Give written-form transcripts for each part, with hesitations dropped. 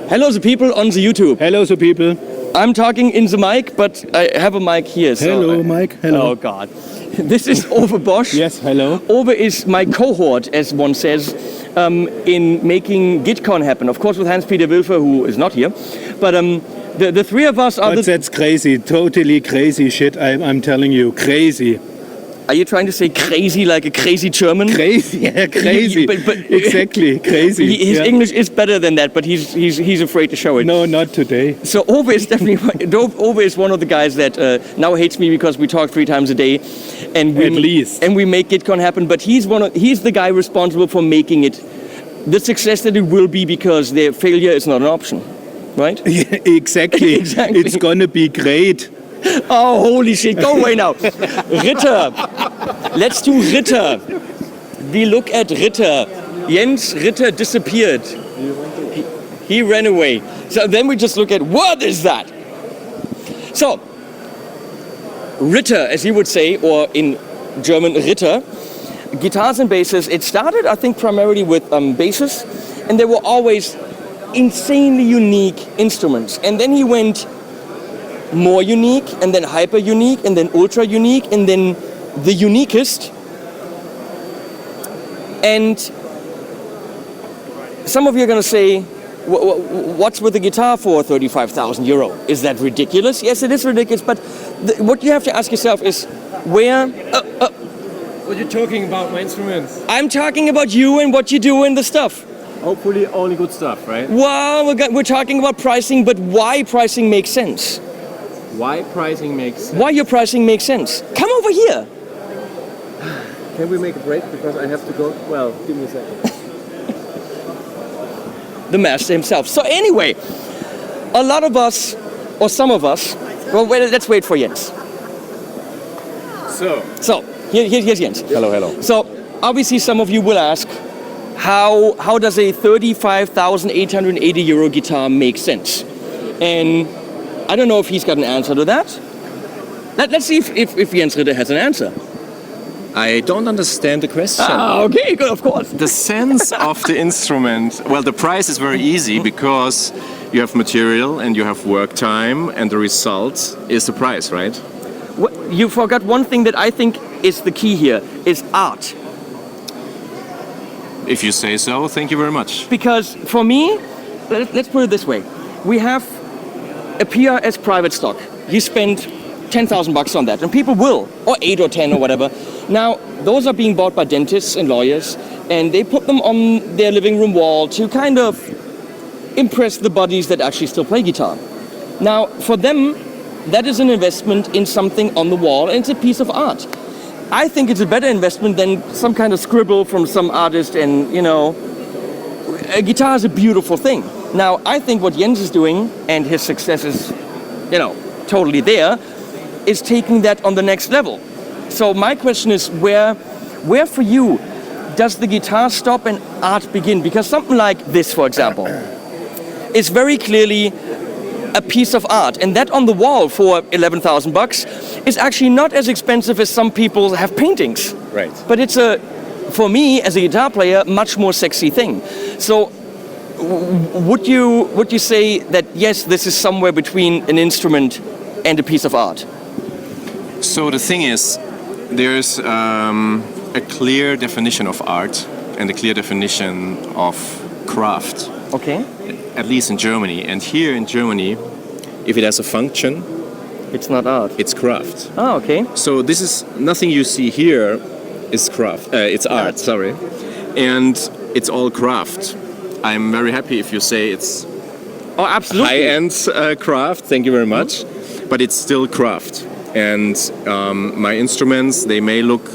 Hello, the people on the YouTube. Hello, the people. I'm talking in the mic, but I have a mic here. So Hello, Mike. Hello. Oh, God. This is Ove Bosch. Yes, hello. Ove is my cohort, as one says, in making GitCon happen. Of course, with Hans-Peter Wilfer, who is not here. But the three of us are But that's crazy. Totally crazy shit. I'm telling you. Crazy. Are you trying to say crazy like a crazy German? Crazy, yeah, crazy. But exactly, crazy. His English is better than that, but he's afraid to show it. No, not today. So Ove is definitely Ove is one of the guys that now hates me because we talk 3 times a day, and we make GitCon happen. But he's the guy responsible for making it the success that it will be, because their failure is not an option, right? Yeah, exactly. Exactly. It's gonna be great. Oh, holy shit, go away now. Ritter. Let's do Ritter. We look at Ritter. Jens Ritter disappeared. He ran away. So then we just look at, what is that? So, Ritter, as you would say, or in German, Ritter, guitars and basses, it started, I think, primarily with basses, and they were always insanely unique instruments. And then he went more unique, and then hyper unique, and then ultra unique, and then the uniquest. And some of you are going to say, what's with the guitar for 35,000 euro? Is that ridiculous? Yes, it is ridiculous, but what you have to ask yourself is, where... What are you talking about, my instruments? I'm talking about you and what you do and the stuff. Hopefully only good stuff, right? Well, we're talking about pricing, but why pricing makes sense. Why pricing makes sense? Why your pricing makes sense. Come over here. Can we make a break? Because I have to go. Well, give me a second. The master himself. So anyway, a lot of us, or some of us, well, let's wait for Jens. So here's Jens. Hello. So obviously some of you will ask, how does a 35,880 euro guitar make sense? And I don't know if he's got an answer to that. Let's see if Jens Ritter has an answer. I don't understand the question. Okay, good, of course. The sense of the instrument, well, the price is very easy because you have material and you have work time, and the result is the price, right? You forgot one thing that I think is the key here, is art. If you say so, thank you very much. Because for me, let's put it this way. We have a PRS private stock. You spend 10,000 bucks on that, and people will, or 8 or 10 or whatever. Now, those are being bought by dentists and lawyers, and they put them on their living room wall to kind of impress the buddies that actually still play guitar. Now, for them, that is an investment in something on the wall, and it's a piece of art. I think it's a better investment than some kind of scribble from some artist, and, you know, a guitar is a beautiful thing. Now, I think what Jens is doing, and his success is, you know, totally there, is taking that on the next level. So my question is, where for you does the guitar stop and art begin? Because something like this, for example, is very clearly a piece of art, and that on the wall for 11,000 bucks is actually not as expensive as some people have paintings. Right. But it's for me as a guitar player, much more sexy thing. So would you say that yes, this is somewhere between an instrument and a piece of art? So the thing is, there's a clear definition of art and a clear definition of craft. Okay. At least in Germany. And here in Germany, if it has a function, it's not art. It's craft. Oh, okay. So this is nothing you see here is craft. It's art, sorry. And it's all craft. I'm very happy if you say it's absolutely high-end craft. Thank you very much. But it's still craft. And my instruments, they may look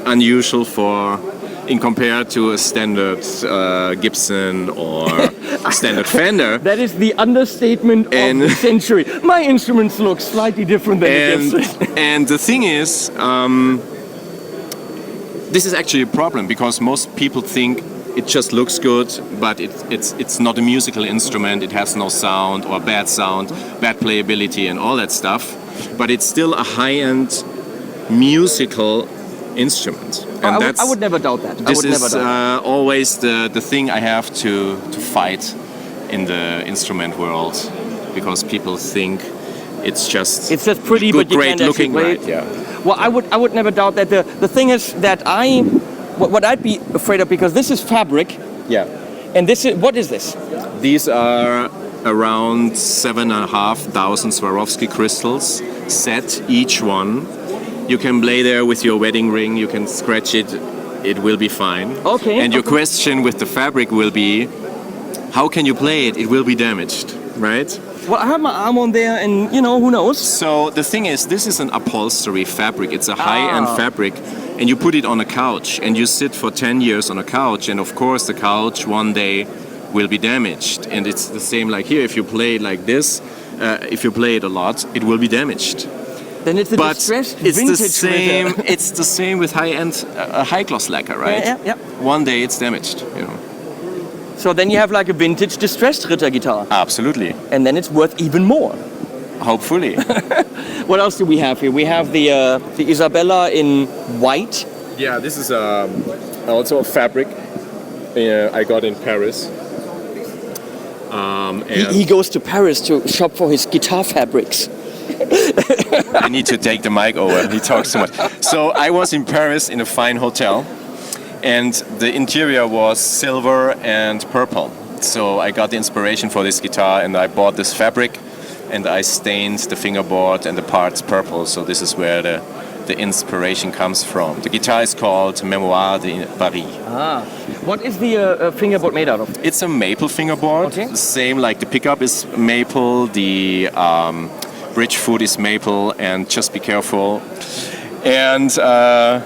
unusual in compared to a standard Gibson or a standard Fender. That is the understatement of the century. My instruments look slightly different than a Gibson. And the thing is, this is actually a problem because most people think it just looks good, but it's not a musical instrument. It has no sound or bad sound, bad playability and all that stuff. But it's still a high-end musical instrument. And I would never doubt that. This is always the thing I have to fight. in the instrument world, because people think it's just pretty, good, but you great can't looking, actually play right? it. Yeah. Well, I would never doubt that. The thing is that what I'd be afraid of, because this is fabric, Yeah. and what is this? These are around 7,500 Swarovski crystals set, each one. You can play there with your wedding ring, you can scratch it, it will be fine. Okay. And your question with the fabric will be, how can you play it? It will be damaged, right? Well, I have my arm on there, and who knows? So the thing is, this is an upholstery fabric. It's a high-end fabric, and you put it on a couch, and you sit for 10 years on a couch, and of course the couch one day will be damaged. And it's the same like here. If you play it like this, if you play it a lot, it will be damaged. Then it's a But distressed it's vintage the same. Ritter. It's the same with high-end, high-gloss lacquer, right? Yeah. One day it's damaged. So then you have like a vintage distressed Ritter guitar, Absolutely. and then it's worth even more. Hopefully. What else do we have here? We have the Isabella in white. Yeah, this is also a fabric I got in Paris. He goes to Paris to shop for his guitar fabrics. I need to take the mic over. He talks too much. So I was in Paris in a fine hotel, and the interior was silver and purple. So I got the inspiration for this guitar, and I bought this fabric, and I stained the fingerboard and the parts purple. So this is where the inspiration comes from. The guitar is called Mémoire de Paris. What is the fingerboard made out of? It's a maple fingerboard. Okay. Same like the pickup is maple, the bridge foot is maple, and just be careful. And so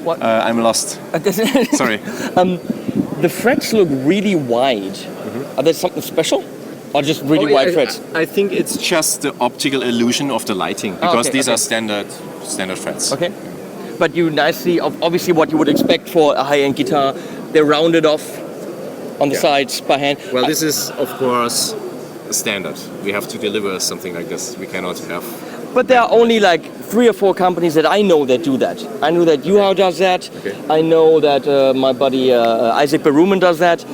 What? I'm lost. Sorry. The frets look really wide. Are there something special? Or just really wide frets? I think it's just the optical illusion of the lighting, because okay, these okay. are standard frets. Okay. But you nicely, obviously what you would expect for a high-end guitar, they're rounded off on the sides by hand. Well, this is of course standard. We have to deliver something like this. We cannot have. But there are only like 3 or 4 companies that I know that do that. I know that Juhau does that. Okay. I know that my buddy Isaac Berumen does that.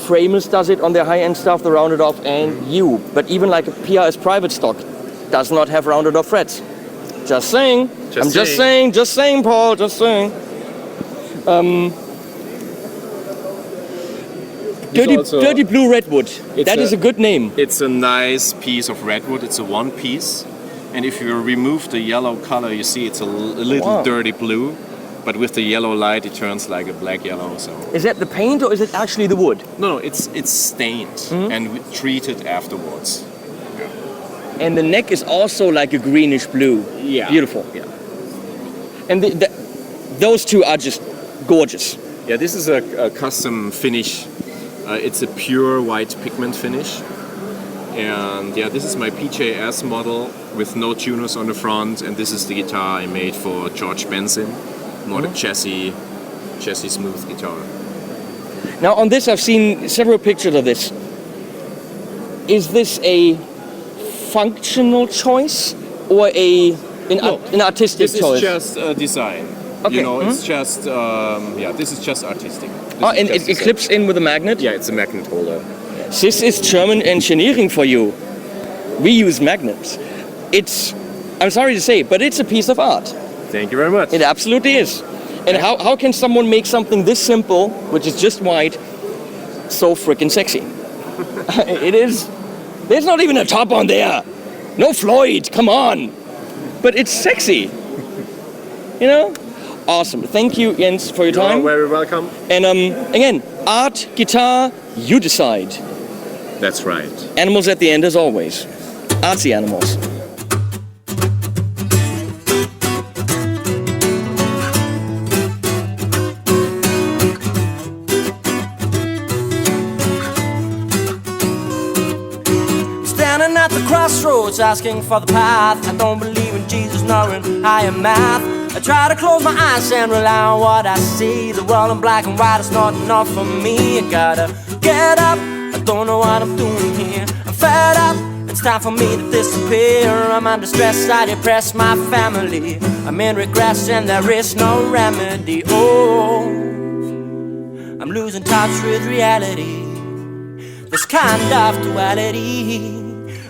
Framers does it on their high-end stuff, the rounded off, and you. But even like a PRS private stock does not have rounded off frets. Just saying. Just saying, Paul, just saying. Dirty Blue Redwood. That is a good name. It's a nice piece of redwood. It's a one piece. And if you remove the yellow color, you see it's a little dirty blue. But with the yellow light, it turns like a black yellow. So Is that the paint or is it actually the wood? no, it's stained and treated afterwards. And the neck is also like a greenish blue. Yeah. Beautiful. Yeah. And those two are just gorgeous. Yeah, this is a custom finish. It's a pure white pigment finish. And yeah, this is my PJS model with no tuners on the front. And this is the guitar I made for George Benson. More the chassis smooth guitar. Now on this, I've seen several pictures of this. Is this a functional choice or an artistic This choice? is just a design. Okay. You know, it's just, this is just artistic. And it clips in with a magnet? Yeah, it's a magnet holder. This is German engineering for you. We use magnets. I'm sorry to say, but it's a piece of art. Thank you very much. It absolutely is. And how can someone make something this simple, which is just white, so freaking sexy? It is. There's not even a top on there. No Floyd, come on. But it's sexy. Awesome. Thank you, Jens, for your time. You're very welcome. And again, art, guitar, you decide. That's right. Animals at the end, as always. Artsy animals. Standing at the crossroads, asking for the path. I don't believe in Jesus nor in higher math. I try to close my eyes and rely on what I see. The world in black and white is not enough for me. I gotta get up, I don't know what I'm doing here. I'm fed up, it's time for me to disappear. I'm under stress, I depress my family. I'm in regress and there is no remedy. Oh, I'm losing touch with reality. This kind of duality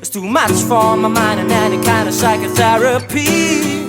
is too much for my mind and any kind of psychotherapy.